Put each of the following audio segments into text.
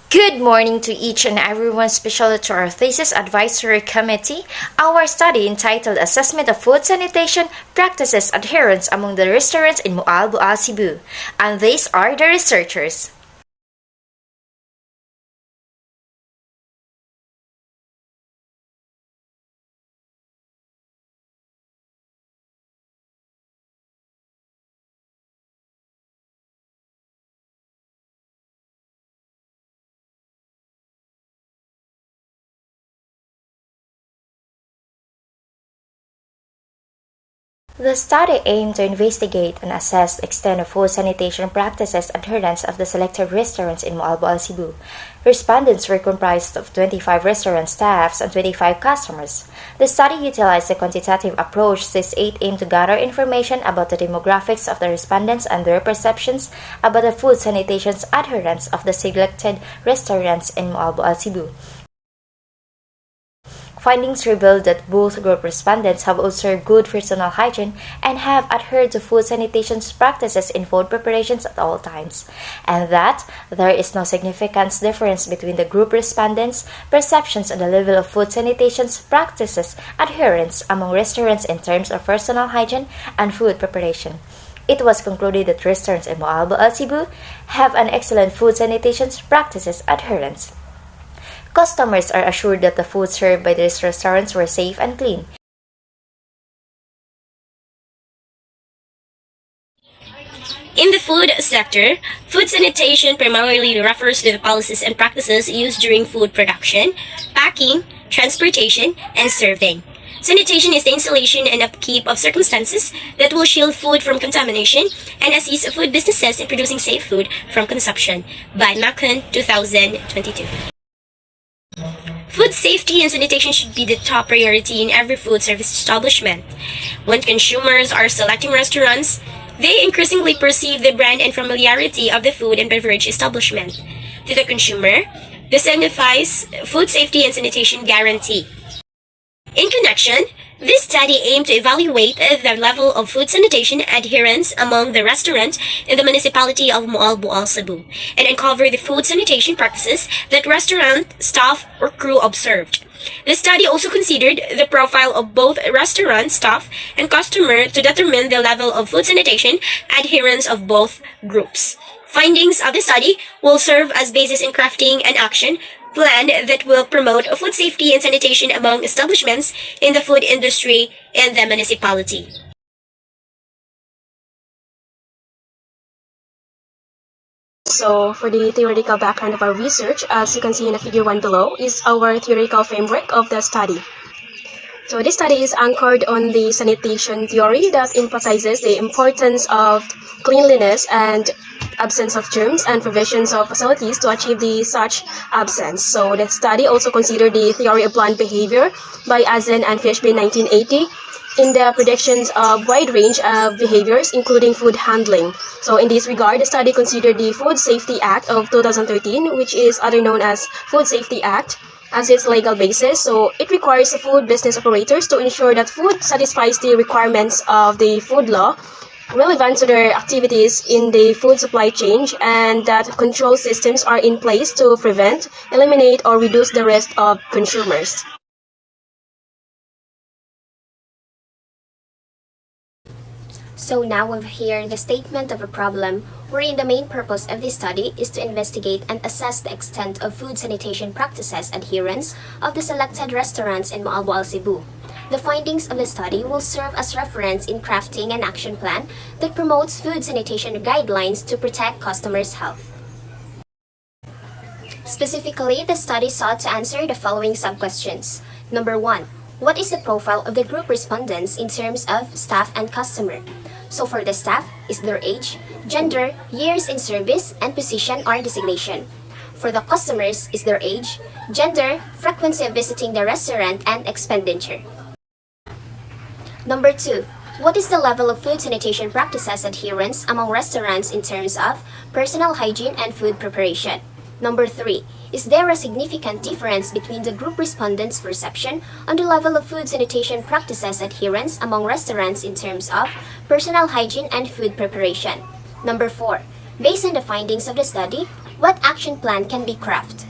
Good morning to each and everyone, especially to our Thesis Advisory Committee. Our study entitled Assessment of Food Sanitation Practices Adherence Among the Restaurants in Mual Bual, Cebu. And these are the researchers. The study aimed to investigate and assess the extent of food sanitation practices adherence of the selected restaurants in Mualboal, Cebu. Respondents were comprised of 25 restaurant staffs and 25 customers. The study utilized a quantitative approach. This aid aimed to gather information about the demographics of the respondents and their perceptions about the food sanitation's adherence of the selected restaurants in Mualboal, Cebu. Findings revealed that both group respondents have observed good personal hygiene and have adhered to food sanitation practices in food preparations at all times, and that there is no significant difference between the group respondents' perceptions on the level of food sanitation practices adherence among restaurants in terms of personal hygiene and food preparation. It was concluded that restaurants in Mualboal, Cebu have an excellent food sanitation practices adherence. Customers are assured that the food served by these restaurants were safe and clean. In the food sector, food sanitation primarily refers to the policies and practices used during food production, packing, transportation, and serving. Sanitation is the installation and upkeep of circumstances that will shield food from contamination and assist food businesses in producing safe food from consumption. By Macon, 2022. Food safety and sanitation should be the top priority in every food service establishment. When consumers are selecting restaurants, they increasingly perceive the brand and familiarity of the food and beverage establishment. To the consumer, this signifies food safety and sanitation guarantee. In connection, this study aimed to evaluate the level of food sanitation adherence among the restaurants in the municipality of Mual Bual, Cebu, and uncover the food sanitation practices that restaurant staff or crew observed. The study also considered the profile of both restaurant staff and customer to determine the level of food sanitation adherence of both groups. Findings of the study will serve as basis in crafting an action plan that will promote food safety and sanitation among establishments in the food industry in the municipality. So for the theoretical background of our research, as you can see in the figure 1 below, is our theoretical framework of the study. So this study is anchored on the sanitation theory that emphasizes the importance of cleanliness and absence of germs and provisions of facilities to achieve the such absence. So the study also considered the theory of planned behavior by Azen and Fishbein 1980 in the predictions of wide range of behaviors, including food handling. So in this regard, the study considered the Food Safety Act of 2013, which is otherwise known as Food Safety Act, as its legal basis. So it requires food business operators to ensure that food satisfies the requirements of the food law relevant to their activities in the food supply chain, and that control systems are in place to prevent, eliminate, or reduce the risk of consumers. So now we've heard the statement of a problem, wherein the main purpose of this study is to investigate and assess the extent of food sanitation practices adherence of the selected restaurants in Mualboal, Cebu. The findings of the study will serve as reference in crafting an action plan that promotes food sanitation guidelines to protect customers' health. Specifically, the study sought to answer the following sub-questions. Number 1. What is the profile of the group respondents in terms of staff and customer? So for the staff, is their age, gender, years in service, and position or designation. For the customers, is their age, gender, frequency of visiting the restaurant, and expenditure. Number 2. What is the level of food sanitation practices adherence among restaurants in terms of personal hygiene and food preparation? Number 3. Is there a significant difference between the group respondents' perception on the level of food sanitation practices adherence among restaurants in terms of personal hygiene and food preparation? Number 4. Based on the findings of the study, what action plan can be crafted?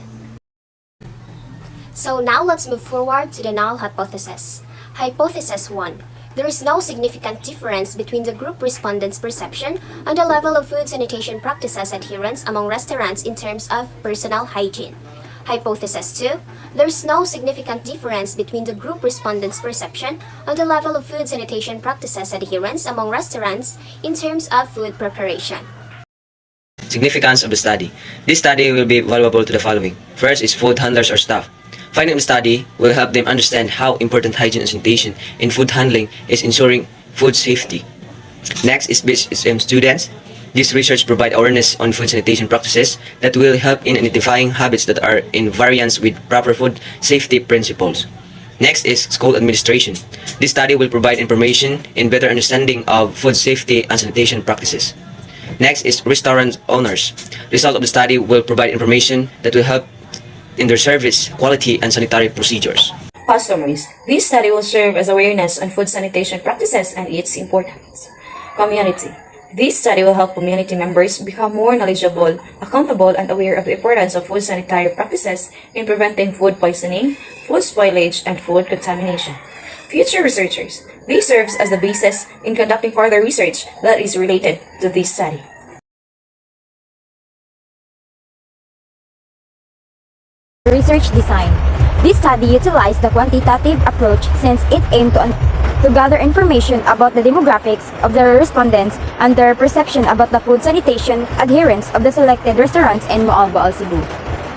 So now let's move forward to the null hypothesis. Hypothesis 1. There is no significant difference between the group respondents' perception on the level of food sanitation practices adherence among restaurants in terms of personal hygiene. Hypothesis 2. There is no significant difference between the group respondents' perception on the level of food sanitation practices adherence among restaurants in terms of food preparation. Significance of the study. This study will be valuable to the following. First is food handlers or staff. Finding the study will help them understand how important hygiene and sanitation in food handling is ensuring food safety. Next is BSM students. This research provides awareness on food sanitation practices that will help in identifying habits that are in variance with proper food safety principles. Next is school administration. This study will provide information in better understanding of food safety and sanitation practices. Next is restaurant owners. Result of the study will provide information that will help in their service, quality, and sanitary procedures. Customers. This study will serve as awareness on food sanitation practices and its importance. Community. This study will help community members become more knowledgeable, accountable, and aware of the importance of food sanitary practices in preventing food poisoning, food spoilage, and food contamination. Future researchers. This serves as the basis in conducting further research that is related to this study. Research design. This study utilized the quantitative approach since it aimed to gather information about the demographics of the respondents and their perception about the food sanitation adherence of the selected restaurants in Moalboal, Cebu.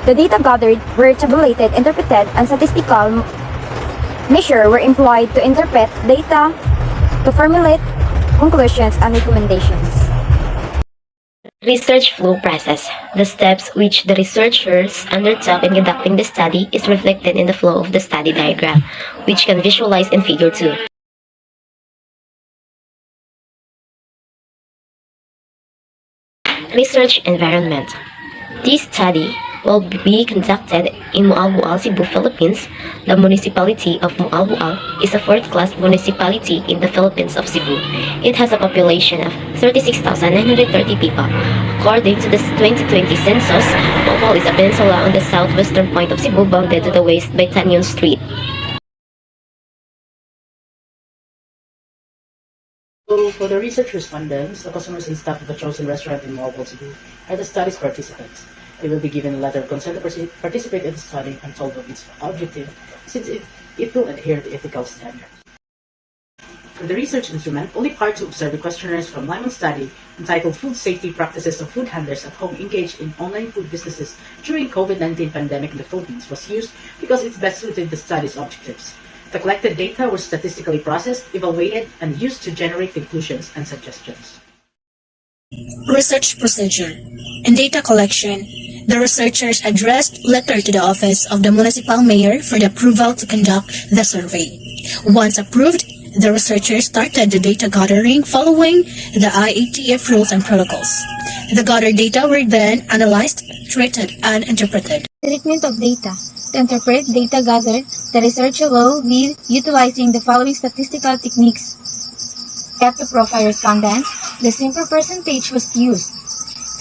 The data gathered were tabulated, interpreted, and statistical measures were employed to interpret data to formulate conclusions and recommendations. Research flow process. The steps which the researchers undertook in conducting the study is reflected in the flow of the study diagram, which can visualize in Figure 2. Research environment. This study will be conducted in Moalboal, Cebu, Philippines. The municipality of Moalboal is a fourth-class municipality in the Philippines of Cebu. It has a population of 36,930 people. According to the 2020 census, Moalboal is a peninsula on the southwestern point of Cebu, bounded to the west by Tanyon Street. So, for the research respondents, the customers and staff of the chosen restaurant in Moalboal, Cebu are the study's participants. They will be given a letter of consent to participate in the study and told of its objective, since it will adhere to ethical standards. For the research instrument, only part to observe the questionnaires from Lyman study entitled Food Safety Practices of Food Handlers at Home Engaged in Online Food Businesses During COVID-19 Pandemic in the Philippines was used because it best suited the study's objectives. The collected data were statistically processed, evaluated, and used to generate conclusions and suggestions. Research procedure. In data collection, the researchers addressed letter to the office of the municipal mayor for the approval to conduct the survey. Once approved, the researchers started the data gathering following the IATF rules and protocols. The gathered data were then analyzed, treated, and interpreted. Treatment of data. To interpret data gathered, the researcher will be utilizing the following statistical techniques. Kept to profile respondents, the simple percentage was used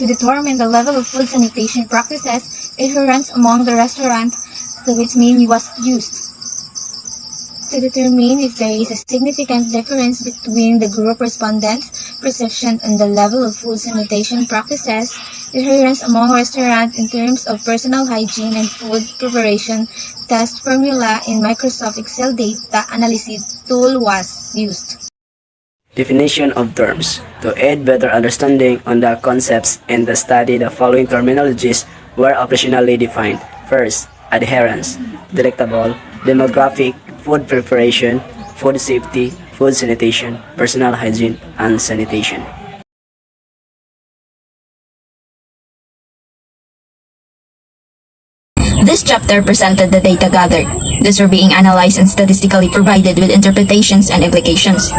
to determine the level of food sanitation practices adherence among the restaurant to which mean was used. To determine if there is a significant difference between the group respondents' perception and the level of food sanitation practices adherence among restaurants in terms of personal hygiene and food preparation, test formula in Microsoft Excel data analysis tool was used. Definition of terms. To aid better understanding on the concepts in the study, the following terminologies were operationally defined. First, adherence, delectable, demographic, food preparation, food safety, food sanitation, personal hygiene, and sanitation. This chapter presented the data gathered. These were being analyzed and statistically provided with interpretations and implications.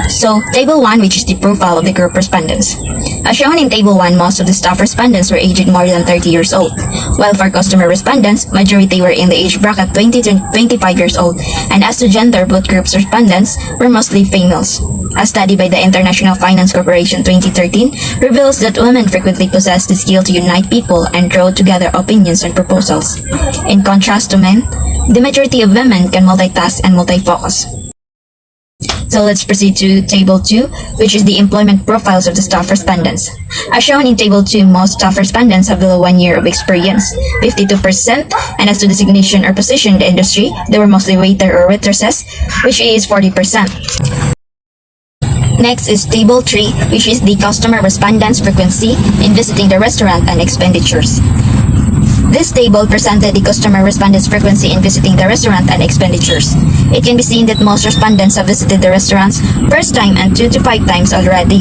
So, Table 1, which is the profile of the group respondents. As shown in Table 1, most of the staff respondents were aged more than 30 years old, while for customer respondents, majority were in the age bracket 20 to 25 years old, and as to gender, both groups respondents were mostly females. A study by the International Finance Corporation 2013 reveals that women frequently possess the skill to unite people and draw together opinions and proposals. In contrast to men, the majority of women can multitask and multifocus. So let's proceed to Table 2, which is the employment profiles of the staff respondents. As shown in Table 2, most staff respondents have below 1 year of experience, 52%, and as to designation or position in the industry, they were mostly waiter or waitresses, which is 40%. Next is Table 3, which is the customer respondents' frequency in visiting the restaurant and expenditures. This table presented the customer respondents' frequency in visiting the restaurant and expenditures. It can be seen that most respondents have visited the restaurants first time and 2 to 5 times already.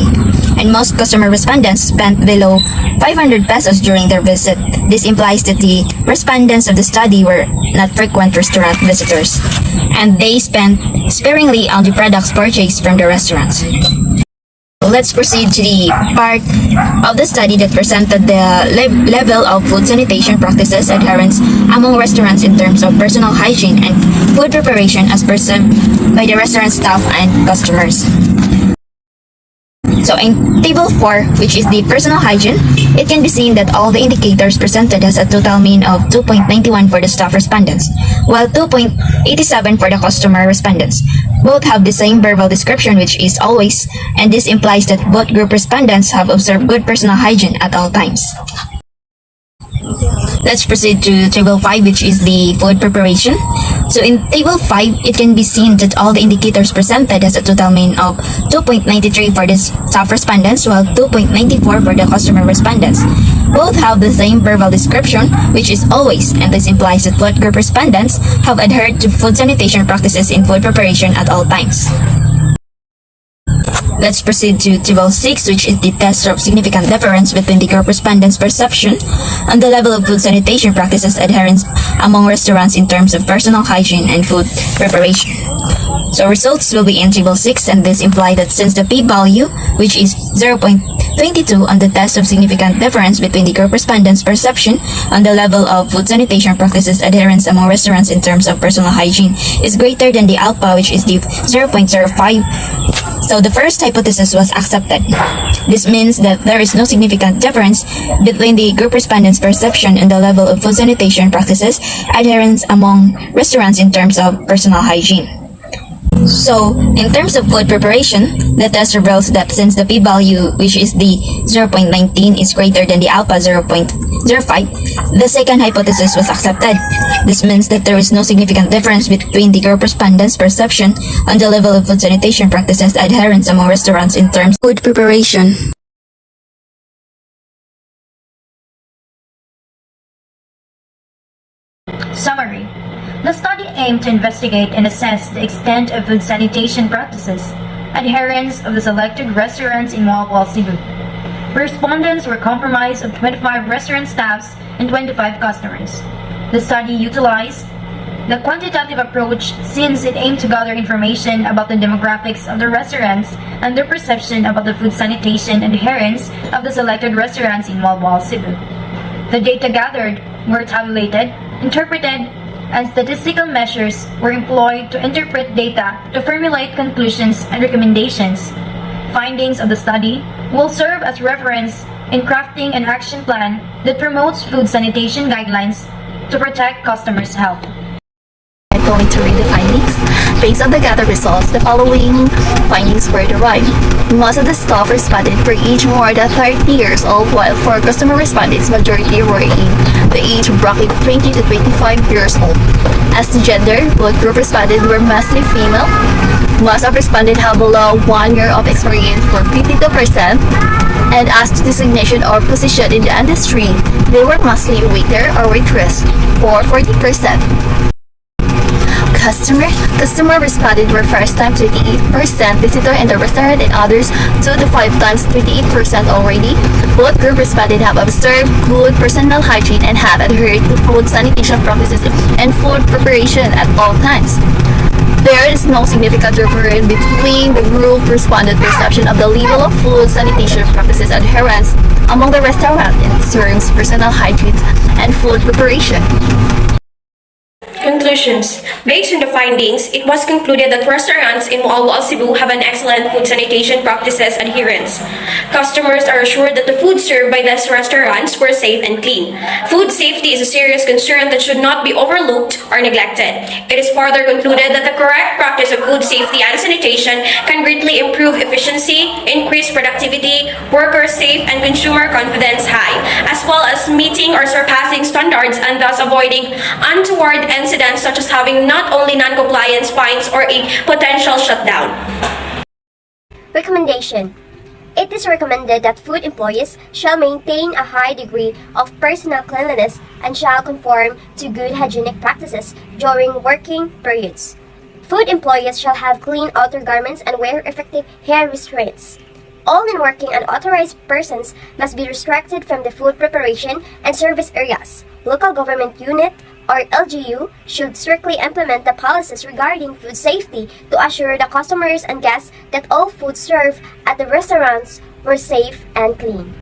And most customer respondents spent below 500 pesos during their visit. This implies that the respondents of the study were not frequent restaurant visitors, and they spent sparingly on the products purchased from the restaurants. Let's proceed to the part of the study that presented the level of food sanitation practices adherence among restaurants in terms of personal hygiene and food preparation as perceived by the restaurant staff and customers. So in Table 4, which is the personal hygiene, it can be seen that all the indicators presented has a total mean of 2.91 for the staff respondents, while 2.87 for the customer respondents. Both have the same verbal description, which is always, and this implies that both group respondents have observed good personal hygiene at all times. Let's proceed to Table 5, which is the food preparation. So in Table 5, it can be seen that all the indicators presented has a total mean of 2.93 for the staff respondents, while 2.94 for the customer respondents. Both have the same verbal description, which is always, and this implies that both group respondents have adhered to food sanitation practices in food preparation at all times. Let's proceed to Table 6, which is the test of significant difference between the group respondents' perception on the level of food sanitation practices adherence among restaurants in terms of personal hygiene and food preparation. So results will be in Table 6, and this imply that since the p-value, which is 0.22 on the test of significant difference between the group respondents' perception on the level of food sanitation practices adherence among restaurants in terms of personal hygiene is greater than the alpha, which is the 0.05, so the first hypothesis was accepted. This means that there is no significant difference between the group respondents' perception and the level of food sanitation practices adherence among restaurants in terms of personal hygiene. So, in terms of food preparation, the test reveals that since the p-value, which is the 0.19, is greater than the alpha 0.05, the second hypothesis was accepted. This means that there is no significant difference between the group respondents' perception on the level of food sanitation practices adherence among restaurants in terms of food preparation. Summary. The study aimed to investigate and assess the extent of food sanitation practices, adherence of the selected restaurants in Walpole, Cebu. Respondents were comprised of 25 restaurant staffs and 25 customers. The study utilized the quantitative approach since it aimed to gather information about the demographics of the restaurants and their perception about the food sanitation and adherence of the selected restaurants in Walpole, Cebu. The data gathered were tabulated, interpreted, and statistical measures were employed to interpret data to formulate conclusions and recommendations. Findings of the study will serve as reference in crafting an action plan that promotes food sanitation guidelines to protect customers' health. I'm going to read the findings. Based on the gathered results, the following findings were derived. Most of the staff responded were aged more than 30 years old, while for customer respondents, majority were in the age bracket 20 to 25 years old. As to gender, both group respondents were mostly female. Most of respondents have below 1 year of experience for 52%. And as to designation or position in the industry, they were mostly waiter or waitress for 40%. Customer responded were first time 28%, visitor in the restaurant and others 2 to 5 times 28% already. Both group responded have observed good personal hygiene and have adhered to food sanitation practices and food preparation at all times. There is no significant difference between the group responded perception of the level of food sanitation practices adherence among the restaurant in terms of personal hygiene and food preparation. Conclusions. Based on the findings, it was concluded that restaurants in Mualwal, Cebu have an excellent food sanitation practices adherence. Customers are assured that the food served by these restaurants were safe and clean. Food safety is a serious concern that should not be overlooked or neglected. It is further concluded that the correct practice of food safety and sanitation can greatly improve efficiency, increase productivity, worker safe and consumer confidence high, as well as meeting or surpassing standards and thus avoiding untoward incidents such as having not only non-compliance fines or a potential shutdown. Recommendation. It is recommended that food employees shall maintain a high degree of personal cleanliness and shall conform to good hygienic practices during working periods. Food employees shall have clean outer garments and wear effective hair restraints. All non-working unauthorized persons must be restricted from the food preparation and service areas. Local government unit or LGU should strictly implement the policies regarding food safety to assure the customers and guests that all food served at the restaurants were safe and clean.